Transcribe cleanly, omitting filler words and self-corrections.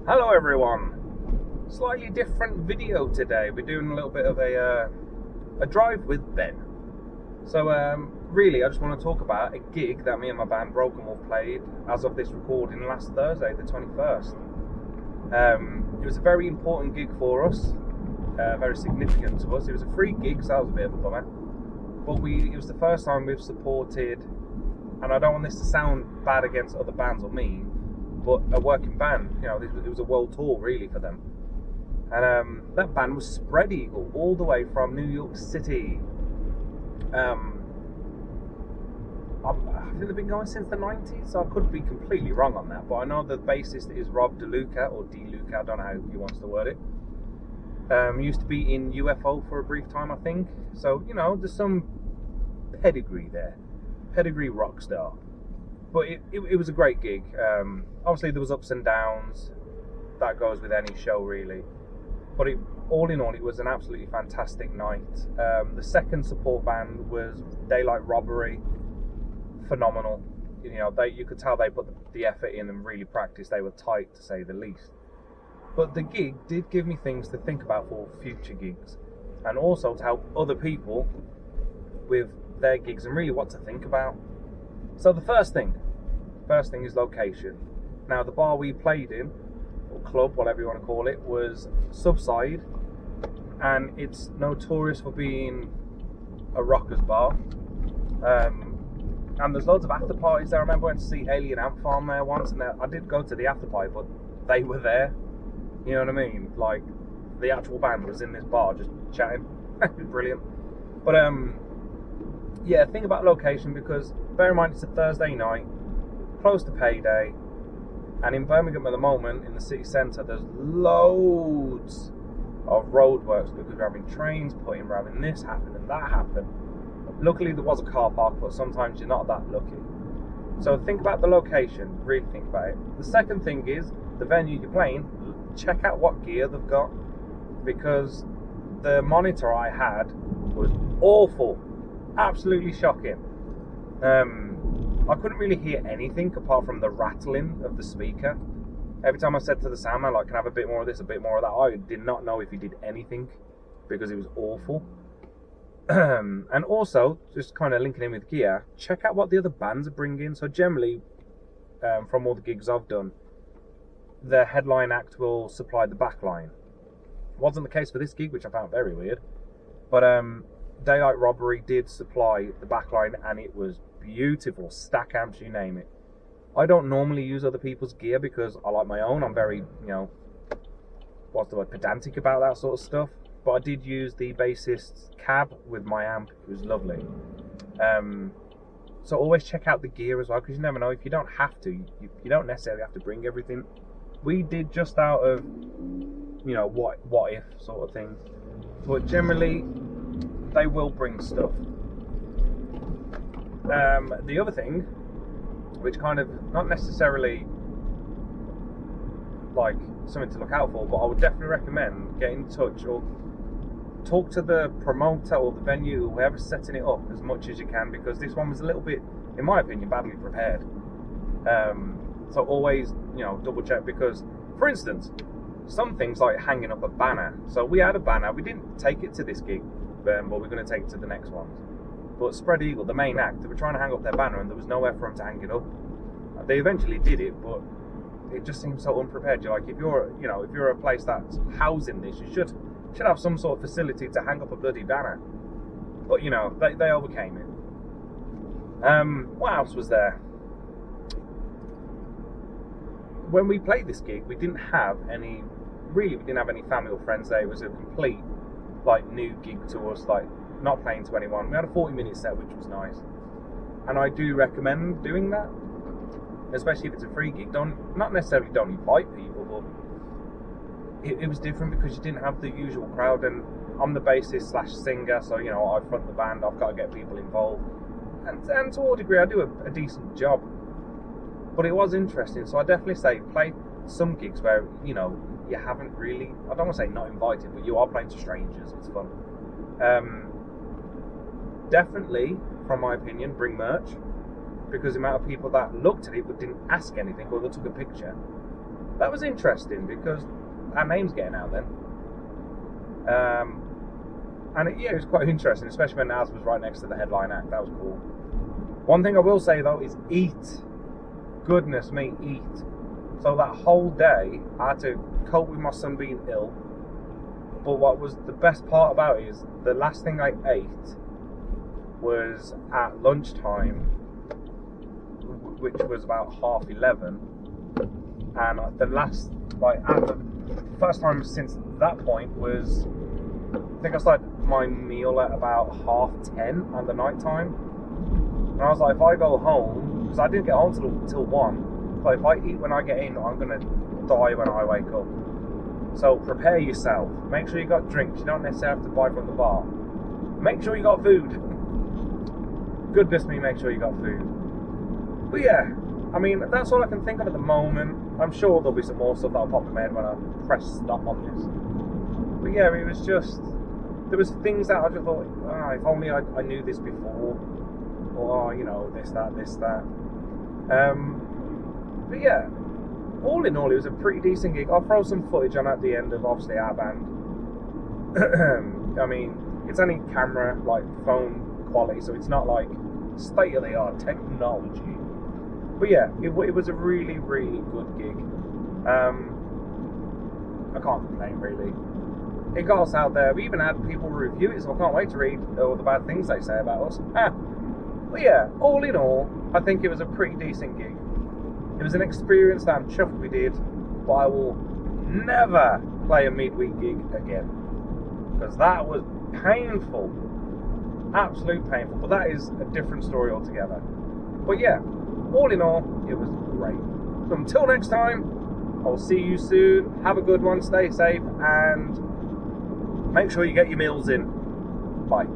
Hello everyone! Slightly different video today. We're doing a little bit of a drive with Ben. So really I just want to talk about a gig that me and my band Broken Wolf played as of this recording last Thursday, the 21st. It was a very important gig for us, very significant to us. It was a free gig, so that was a bit of a bummer. But it was the first time we've supported, and I don't want this to sound bad against other bands or mean, but a working band. You know, it was a world tour really for them. And that band was Spread Eagle, all the way from New York City. I think they've been going since the 90s, so I could be completely wrong on that, but I know the bassist is Rob DeLuca, or DeLuca, I don't know how he wants to word it. Used to be in UFO for a brief time, I think. So, you know, there's some pedigree there. Pedigree rock star. But it was a great gig. Obviously there was ups and downs. That goes with any show really. But all in all, it was an absolutely fantastic night. The second support band was Daylight Robbery. Phenomenal. You know, you could tell they put the effort in and really practiced. They were tight, to say the least. But the gig did give me things to think about for future gigs, and also to help other people with their gigs and really what to think about. So the first thing is location. Now the bar we played in, or club, whatever you want to call it, was Subside, and it's notorious for being a rockers bar. And there's loads of after parties there. I remember I went to see Alien Ant Farm there once, and I did go to the after party, but they were there. You know what I mean? Like, the actual band was in this bar just chatting. It was brilliant. But yeah, think about location, because bear in mind it's a Thursday night, close to payday, and in Birmingham at the moment, in the city centre, there's loads of roadworks because we're having trains put in, we're having this happen and that happen. Luckily there was a car park, but sometimes you're not that lucky. So think about the location, really think about it. The second thing is the venue you're playing. Check out what gear they've got, because the monitor I had was awful, absolutely shocking. I couldn't really hear anything apart from the rattling of the speaker. Every time I said to the soundman, like, can I have a bit more of this, a bit more of that, I did not know if he did anything because it was awful. And also, just kind of linking in with gear, check out what the other bands are bringing. So generally, from all the gigs I've done, the headline act will supply the back line. Wasn't the case for this gig, which I found very weird. But Daylight Robbery did supply the back line, and it was beautiful. Stack amps, you name it. I don't normally use other people's gear because I like my own. I'm very, you know, what's the word, pedantic about that sort of stuff. But I did use the bassist's cab with my amp. It was lovely. So always check out the gear as well, because you never know. If you don't have to, you don't necessarily have to bring everything. We did just out of, you know, what if sort of thing. But generally, they will bring stuff. The other thing, which kind of not necessarily like something to look out for, but I would definitely recommend getting in touch or talk to the promoter or the venue, whoever's setting it up, as much as you can, because this one was a little bit, in my opinion, badly prepared. So always, you know, double check, because, for instance, some things like hanging up a banner. So we had a banner, we didn't take it to this gig, but we're going to take it to the next one. But Spread Eagle, the main act, they were trying to hang up their banner and there was nowhere for them to hang it up. They eventually did it, but it just seems so unprepared. You're like, if you're a place that's housing this, you should have some sort of facility to hang up a bloody banner. But, you know, they overcame it. What else was there? When we played this gig, we didn't have any family or friends there. It was a complete, like, new gig to us, like, not playing to anyone. We had a 40-minute set, which was nice. And I do recommend doing that, especially if it's a free gig. Not necessarily don't invite people, but it was different because you didn't have the usual crowd, and I'm the bassist / singer, so, you know, I front the band, I've got to get people involved. And to a degree, I do a decent job. But it was interesting, so I definitely say play some gigs where, you know, you haven't really, I don't want to say not invited, but you are playing to strangers. It's fun. Definitely, from my opinion, bring merch, because the amount of people that looked at it but didn't ask anything, or they took a picture, that was interesting because our name's getting out then. And it was quite interesting, especially when Naz was right next to the headline act. That was cool. One thing I will say though is eat. Goodness me, eat. So that whole day, I had to cope with my son being ill. But what was the best part about it is the last thing I ate was at lunchtime, which was about 11:30. And the first time since that point was, I think I started my meal at about 10:30 on the night time. And I was like, if I go home, because I didn't get home till 1, so if I eat when I get in, I'm going to die when I wake up. So prepare yourself. Make sure you got drinks. You don't necessarily have to buy from the bar. Make sure you got food. Goodness me, make sure you got food. But yeah, I mean, that's all I can think of at the moment. I'm sure there'll be some more stuff that'll pop in my head when I press stop on this. But yeah, it was just, there was things that I just thought, if only I knew this before. Or, this, that. But yeah, all in all, it was a pretty decent gig. I'll throw some footage on at the end of, obviously, our band. I mean, it's only camera, phone quality, so it's not state-of-the-art technology. But yeah, it was a really, really good gig. I can't complain, really. It got us out there. We even had people review it, so I can't wait to read all the bad things they say about us. But yeah, all in all, I think it was a pretty decent gig. It was an experience that I'm chuffed we did, but I will never play a midweek gig again. Because that was painful. Absolute painful. But that is a different story altogether. But yeah, all in all, it was great. So until next time, I'll see you soon. Have a good one, stay safe, and make sure you get your meals in. Bye.